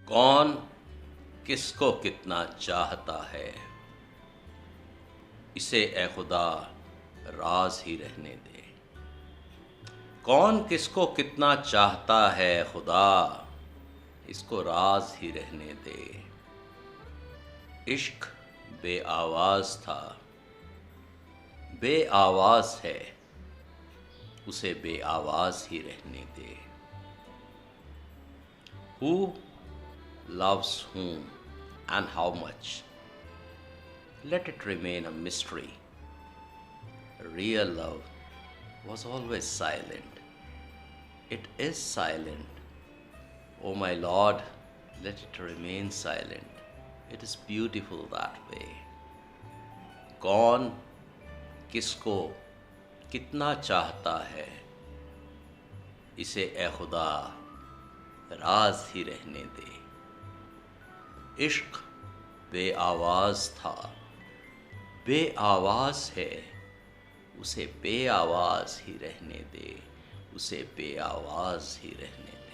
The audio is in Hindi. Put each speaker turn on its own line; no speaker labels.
कौन किसको कितना चाहता है, इसे ए खुदा राज ही रहने दे। कौन किसको कितना चाहता है खुदा, इसको राज ही रहने दे। इश्क बेआवाज था, बेआवाज है, उसे बेआवाज ही रहने दे। Who loves whom and how much? Let it remain a mystery. Real love was always silent. It is silent. Oh my Lord, let it remain silent. It is beautiful that way. कौन किसको कितना चाहता है, इसे ए खुदा राज ही रहने दे। इश्क बेआवाज था, बेआवाज है, उसे बेआवाज ही रहने दे, उसे बेआवाज ही रहने दे।